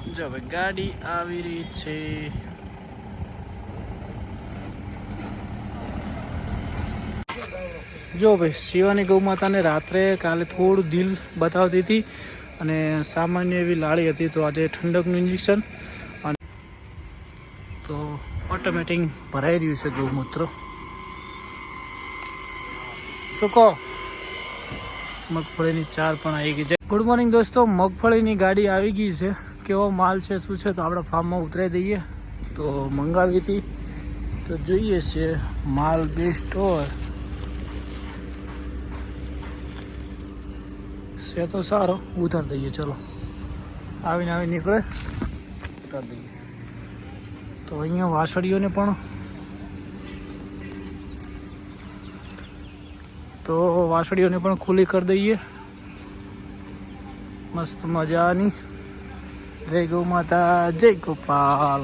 જો ભાઈ ગાડી આવી રહી છે. જો ભાઈ શિવાની ગૌ માતાને રાત્રે કાલે થોડું દિલ બતાવતી હતી અને સામાન્ય એવી લાળી હતી, તો આજે ઠંડકનું ઇન્જેક્શન અને તો ઓટોમેટિક ભરાઈ રહ્યું છે ગૌમૂત્ર. શું કહો? મગફળીની ચાર પણ આવી ગઈ છે. ગુડ મોર્નિંગ દોસ્તો, મગફળીની ગાડી આવી ગઈ છે. કેવો માલ છે શું છે તો આપણે ફાર્મમાં ઉતરાઈ દઈએ. તો મંગાવી હતી તો જોઈએ છે માલ બેસ્ટ હોય છે તો સારો, ઉતાર દઈએ. ચલો આવીને નીકળે ઉતાર દઈએ. તો અહીંયા વાસળીઓને પણ ખુલ્લી કરી દઈએ મસ્ત મજાની. જય ગૌ માતા, જય ગોપાલ.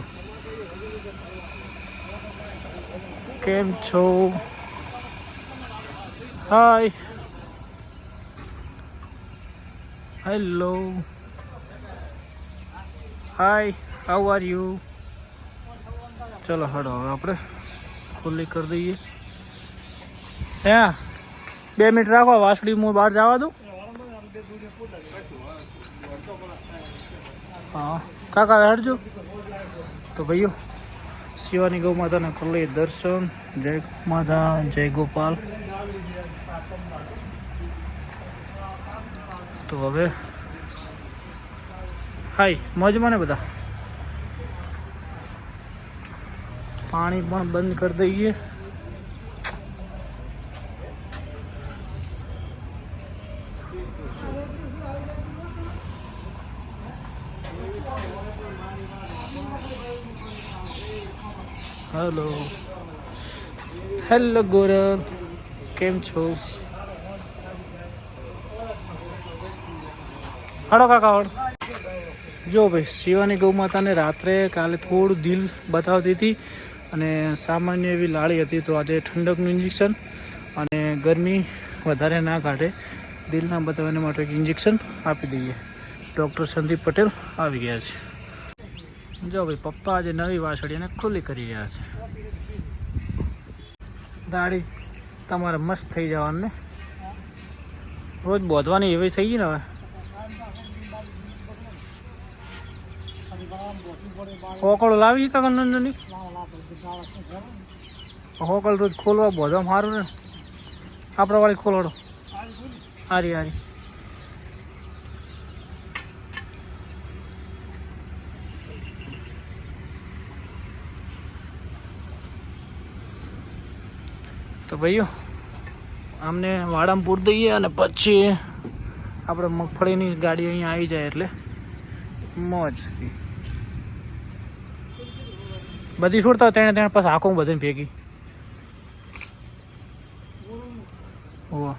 કેમ છો? Hi, hello, hi, how are you? ચલો હડો હવે આપણે ખુલ્લી કરી દઈએ. હા 2 મિનિટ રાખો, વાસળી હું બહાર જવા દઉં. હા કાકા હટજો. તો ભાઈઓ શિવાની ગૌ માતાને કરી લઈએ દર્શન. જય માતા, જય ગોપાલ. તો હવે હાય મોજમાં ને બધા. પાણી પણ બંધ કરી દઈએ. હેલો, હેલો ગોરલ, કેમ છો? હડો કાકા હડ. જો ભાઈ શિવાની ગૌ માતાને રાત્રે કાલે થોડું દિલ બતાવતી હતી અને સામાન્ય એવી લાળી હતી, તો આજે ઠંડકનું ઇન્જેક્શન અને ગરમી વધારે ના કાઢે દિલના બતાવવા માટે એક ઇન્જેક્શન આપી દઈએ. ડૉક્ટર સંદીપ પટેલ આવી ગયા છે. જો ભાઈ પપ્પા આજે નવી વાસળીને ખુલ્લી કરી રહ્યા છે. દાઢી તમારે મસ્ત થઈ જવાનું ને, રોજ બોધવાની એવી થઈ ગઈ ને. હવે હોકળ લાવી કાકા નંદની હોકળ રોજ ખોલવા બોધવા સારું ને. આપણા વાળી ખોલવાડો હારી હારી. તો ભાઈઓ આમને વાડામાં પૂર દઈએ અને પછી આપણે મગફળીની ગાડી અહીંયા આવી જાય એટલે મોજથી બધી છોડતા તેને પાછા આખું બધાને ભેગી. ઓહ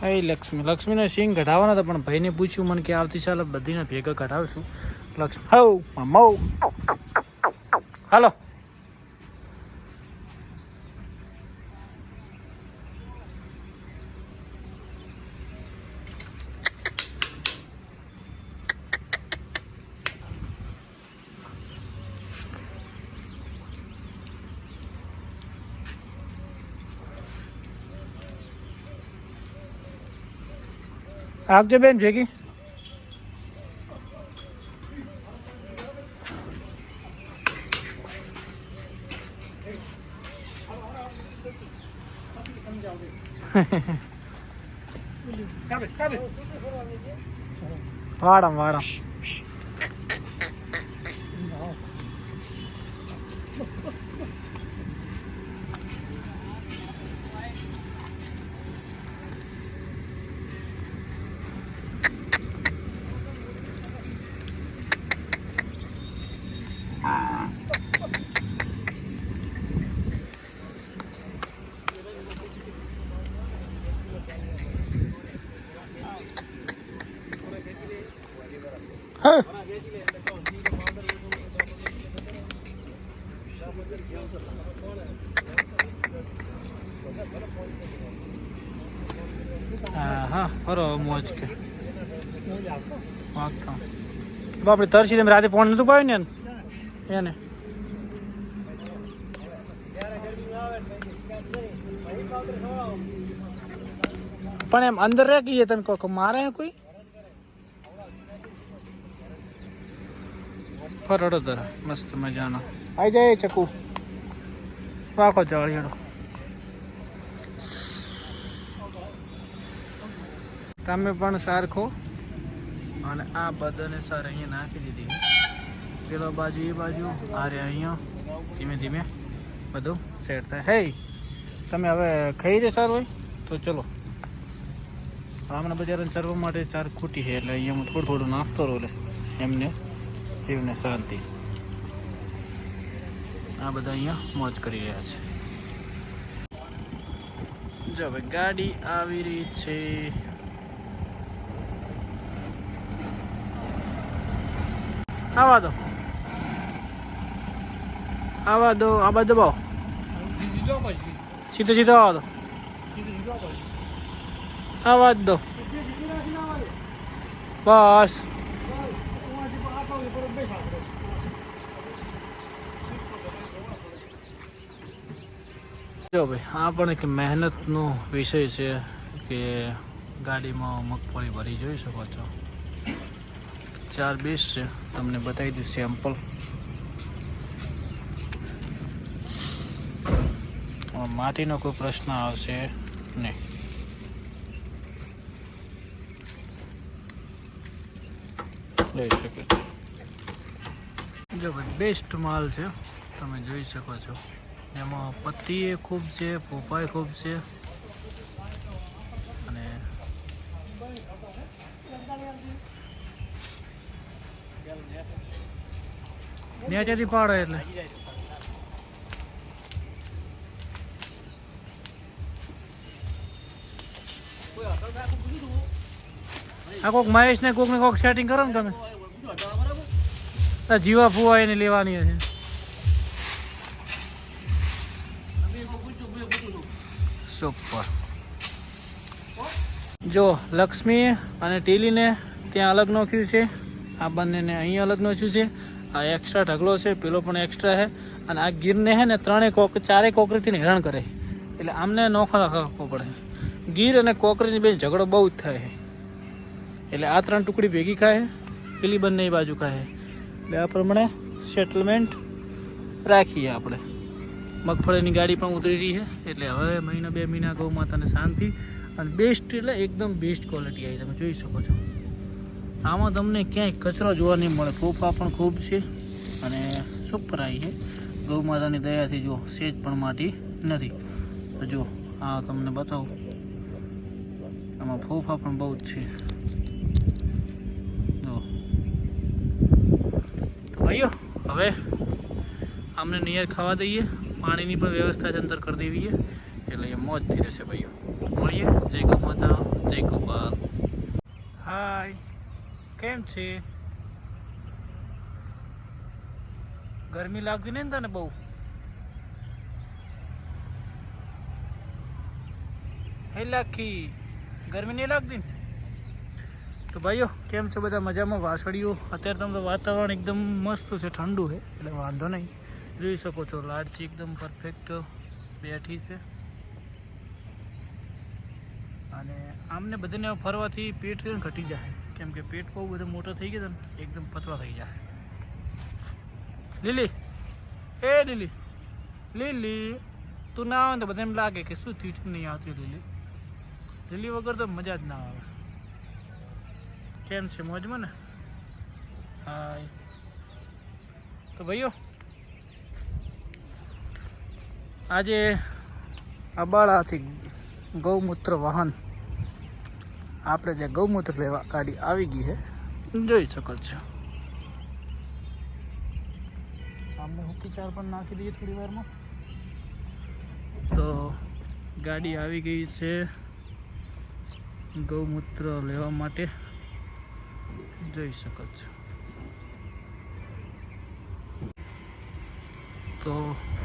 હા લક્ષ્મીને સિંગ કઢાવવાના હતા પણ ભાઈને પૂછ્યું મને કે આવતી સાલ બધીને ભેગા કઢાવશું. લક્ષ્મી હવ મઉ હાલો. આપજો બેન ભેગી. વાડમ ફરો મોજ કે વાગતા આપણે તરસી તમે રાતે ફોન નતું પાવ્યું ને એને પણ એમ અંદર રાખીએ તને કોક મારે કોઈ ફરડો તર મસ્ત મજાનો આવી જાય ચકુ રાખો જળિયાડો તમે પણ સારખો અને આ બધાને સાર અહીંયા નાખી દીધી પેલો બાજુ એ બાજુ આરે અહીંયા ધીમે ધીમે બધું સેટ થાય હે તમે હવે ખાઈ દે સારું હોય તો ચલો હમણાં બજારને ચરવા માટે ચાર ખૂટી છે એટલે અહીંયા હું થોડું થોડું નાખતો રહું એટલે એમને જીવને શાંતિ આ બધા અહીંયા મોજ કરી રહ્યા છે જો હવે ગાડી આવી રહી છે આવા દો આવા દો આવા દબાવો સીધો સીધો આવા દો આવા દો બસ જો ભાઈ આ પણ એક મહેનતનો વિષય છે કે ગાડીમાં મગફળી ભરી જોઈ શકો છો 4 બેસ છે તમને બતાવી દઉં સેમ્પલ માટીનો કોઈ પ્રશ્ન આવશે નહીં લઈ શકે છે જો ભાઈ બેસ્ટ માલ છે તમે જોઈ શકો છો એમાં પત્તી ખૂબ છે પોપાઈ ખૂબ છે અને નેચેથી પાડો એટલે આ કોક મહેશ ને કોક સેટિંગ કરો ને તમે જીવા ફુવા એને લેવાની છે સુપર જો લક્ષ્મી અને ટીલીને ત્યાં અલગ નાખ્યું છે આ બંનેને અહીં અલગ નાખ્યું છે આ એક્સ્ટ્રા ઢગલો છે પેલો પણ એક્સ્ટ્રા છે અને આ ગીરને છે ને ચારે કોકરીથી હેરાન કરે એટલે આમને નોખો રાખવો પડે ગીર અને કોકરીની બે ઝઘડો બહુ જ થાય એટલે આ 3 ટુકડી ભેગી ખાય પેલી બંને બાજુ ખાય એટલે આ પ્રમાણે સેટલમેન્ટ રાખીએ આપણે મગફળીની ગાડી પણ ઉતરી રહી છે એટલે હવે મહિના 2 મહિના ગૌ માતાને શાંતિ અને બેસ્ટ એટલે એકદમ બેસ્ટ ક્વોલિટી આવી તમે જોઈ શકો છો આમાં તમને ક્યાંય કચરો જોવા નહીં મળે ફોફા પણ ખૂબ છે અને સુપર આવી છે ગૌ માતાની દયાથી જો સેજ પણ માટી નથી તો જો આ તમને બતાવું આમાં ફોફા પણ બહુ જ છે જો તો ભાઈઓ હવે અમને નિયર ખાવા દઈએ પાણીની પણ વ્યવસ્થા અંદર કરી દેવી છે એટલે એ મોજથી રહેશે ભાઈઓ મળીએ જય ગૌ માતા જય ગોપાલ હાય કેમ છે ગરમી લાગતી નહીં ને તને બહુ હે લાખી ગરમી નહીં લાગતી તો ભાઈઓ કેમ છે બધા મજામાં વાસળીઓ અત્યારે તમે વાતાવરણ એકદમ મસ્ત છે ઠંડુ છે એટલે વાંધો નહીં જોઈ શકો છો લાડચી એકદમ પરફેક્ટ બેઠી છે અને આમને બધાને ફરવાથી પેટ ઘટી જાય કેમ કે પેટ બહુ બધું મોટો થઈ ગયો ને એકદમ પતલા થઈ જાય લીલી એ લીલી લીલી તું ના આવે ને તો બધા એમ લાગે કે શું થયું નહીં આવતી લીલી લીલી વગર તો મજા જ ના આવે કેમ છે મોજમાં ને હાય તો ભાઈઓ આજે અબાળાથી ગૌમૂત્ર વાહન આપણે જે ગૌમૂત્ર લેવા ગાડી આવી ગઈ છે જોઈ શકો છો આમને હુકી ચાર પણ નાખી દઈએ થોડી વારમાં તો ગાડી આવી ગઈ છે ગૌમૂત્ર લેવા માટે જોઈ શકો છો તો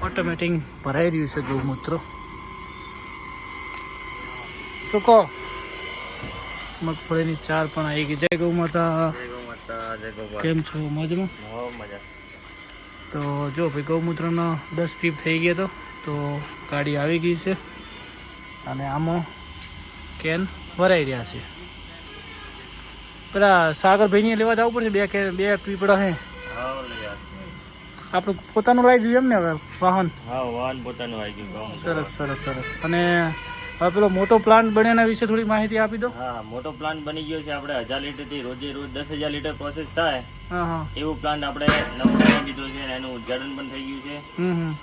ઓટોમેટિક ભરાઈ રહ્યું છે ગૌમૂત્ર શું કહો મગફળીની ચાર પણ આવી ગઈ. જય ગૌ માતા. કેમ છો? મજામાં? તો જો ભાઈ ગૌમૂત્રનો 10 પીપ થઈ ગયો તો ગાડી આવી ગઈ છે અને આમાં કેન ભરાઈ રહ્યા છે. પેલા સાગરભાઈને લેવા જવું પડશે. બે પીપડા હે આપણું પોતાનું લાવી દીધું એમ ને? હવે વાહન પોતાનું આવી ગયું. સરસ સરસ સરસ. અને હવે પેલો મોટો પ્લાન્ટ બન્યાના વિશે થોડી માહિતી આપી દો. હા, મોટો પ્લાન્ટ બની ગયો છે. આપણે 1000 લીટર થી રોજ 10,000 લીટર પ્રોસેસ થાય એવું પ્લાન્ટ આપણે નવો બનાવી દીધો છે. એનું ઉદ્ઘાટન પણ થઈ ગયું છે.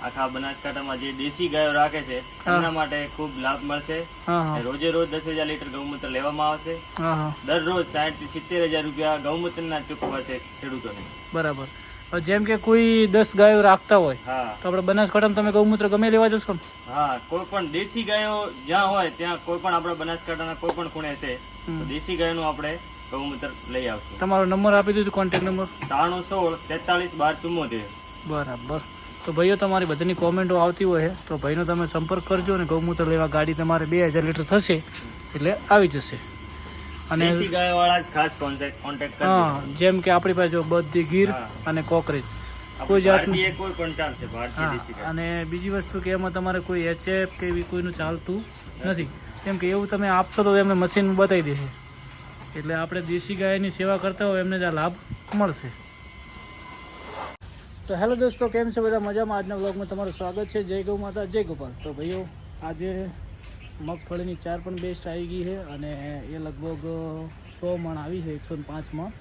આખા બનાસકાંઠામાં જે દેશી ગાયો રાખે છે એમના માટે ખૂબ લાભ મળશે. રોજે રોજ 10,000 લીટર ગૌમૂત્ર લેવામાં આવશે. દરરોજ 60 થી 70,000 રૂપિયા ગૌમૂત્રના ચૂકવવા છે ખેડૂતોને. બરાબર. જેમ કે કોઈ 10 ગાયો રાખતા હોય તો આપણે બનાસકાંઠામાં તમે ગૌમૂત્ર ગમે લેવા જશો ને? હા, કોઈ પણ દેશી ગાયો જ્યાં હોય ત્યાં કોઈ પણ આપણે બનાસકાંઠાના કોઈ પણ ખૂણે છે તો દેશી ગાયનું આપણે ગૌમૂત્ર લઈ આવશું. તમારો નંબર આપી દીધો, કોન્ટેક્ટ નંબર 9316 43 12 74. બરાબર. તો ભાઈઓ તમારી બધાની કોમેન્ટો આવતી હોય તો ભાઈનો તમે સંપર્ક કરજો અને ગૌમૂત્ર લેવા ગાડી તમારે 2000 લીટર થશે એટલે આવી જશે. અને દેશી ગાયો વાળા ખાસ કોન્ટેક્ટ કરજો. હા, જેમ કે આપણી પાસે જો બધી ગીર અને કોકરેજ કોઈ જાતની કોઈ પણ ચાલશે. ભારતીય દેશી ગાય. અને બીજી વસ્તુ કે એમાં તમારે કોઈ એચએફ કે એવી કોઈનું ચાલતું નથી. કેમ કે એવું તમે આપશો તો એમને મશીન બતાવી દેશે. એટલે આપણે દેશી ગાયની સેવા કરતા હોય એમને જ આ લાભ મળશે. તો હેલો દોસ્તો, કેમ છે બધા? મજામાં? આજના વ્લોગમાં તમારું સ્વાગત છે. જય ગૌ માતા, જય ગોપાલ. તો ભાઈઓ આજે મગફળીની ચાર પણ બેસ્ટ આવી ગઈ છે અને એ લગભગ 100 મણ આવી છે. 105 મણ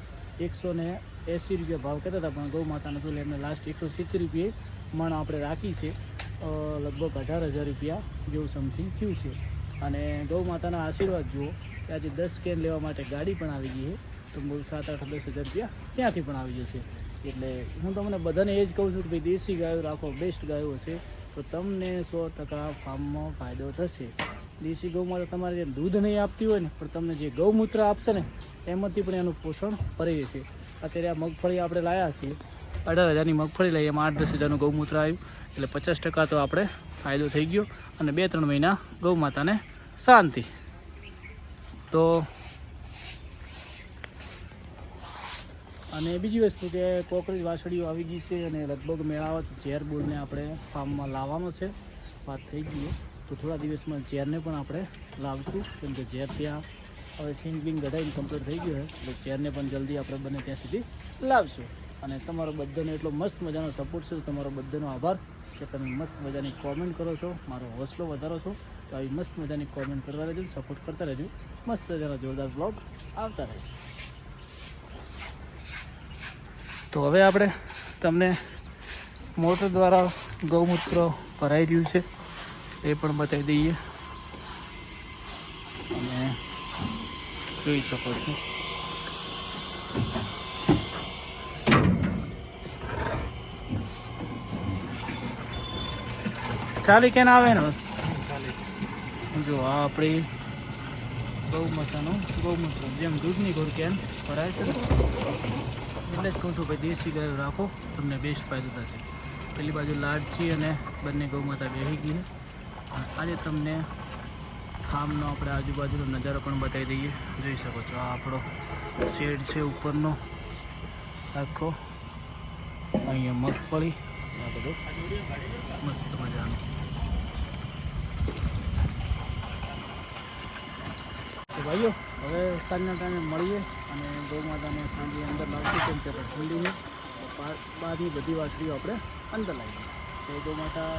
180 રૂપિયા ભાવ કહેતા હતા, પણ ગૌ માતા નતું એટલે એમને લાસ્ટ 170 રૂપિયે મણ આપણે રાખી છે. લગભગ 18,000 રૂપિયા જેવું સમથિંગ થયું છે. અને ગૌ માતાના આશીર્વાદ જુઓ કે આજે 10 કેન લેવા માટે ગાડી પણ આવી ગઈ છે. તો 7-8-10,000 રૂપિયા ત્યાંથી પણ આવી જશે. એટલે હું તમને બધાને એ જ કહું છું કે ભાઈ દેશી ગાયો રાખો, બેસ્ટ ગાયો હશે તો તમને 100% ફાર્મમાં ફાયદો થશે. દેશી ગૌમાં તમારે જે દૂધ નહીં આપતી હોય ને, પણ તમને જે ગૌમૂત્ર આપશે ને એમાંથી પણ એનું પોષણ ભરી જશે. અત્યારે આ મગફળી આપણે લાવ્યા છીએ, 18,000ની મગફળી લઈએ, એમાં 8-10,000નું ગૌમૂત્ર આવ્યું એટલે 50% તો આપણે ફાયદો થઈ ગયો. અને 2-3 મહિના ગૌ માતાને શાંતિ. તો અને બીજી વસ્તુ કે કોકરેજ વાસળીઓ આવી ગઈ છે અને લગભગ મેળાવત ઝેર બોલને આપણે ફાર્મમાં લાવવાનો છે. વાત થઈ ગઈ તો થોડા દિવસમાં ઝેરને પણ આપણે લાવશું. કેમ કે ઝેર ત્યાં હવે સિંગ બિંગ ગઢાઈને કમ્પ્લીટ થઈ ગયું છે એટલે ઝેરને પણ જલ્દી આપણે બને ત્યાં સુધી લાવશું. અને તમારો બધાનો એટલો મસ્ત મજાનો સપોર્ટ છે. તમારો બધાનો આભાર કે તમે મસ્ત મજાની કોમેન્ટ કરો છો, મારો હોસલો વધારો છો. તો આવી મસ્ત મજાની કોમેન્ટ કરવા રહેજો, સપોર્ટ કરતા રહેજો. મસ્ત મજાનો જોરદાર બ્લોગ આવતા રહેશે. તો હવે આપણે તમને મોટર દ્વારા ગૌમૂત્ર ભરાઈ રહ્યું છે એ પણ બતાવી દઈએ અને જોઈ શકો છો. ચાલી કેન આવે ને જો આ આપણી ગૌમૂત્ર જેમ દૂધની ગોળ કેન ભરાય છે. એટલે જ કહું છું ભાઈ દેશી ગાયો રાખો, તમને બેસ્ટ ફાયદો થશે. પેલી બાજુ લાડજી અને બંને ગૌ માતા બેસી ગઈ છે. આજે તમને ફાર્મનો આપણે આજુબાજુનો નજારો પણ બતાવી દઈએ. જોઈ શકો છો આ આપણો શેડ છે ઉપરનો આખો. અહીંયા મગફળી આ બધું મસ્ત મજાનું. તો ભાઈઓ હવે સાંજના ટાઈમે મળીએ અને ગૌ માતાને સાંજે અંદર લાવશું. કેમ કે ઠંડીની બહારની બધી વાસળીઓ આપણે અંદર લાવીએ. તો ગૌ માતા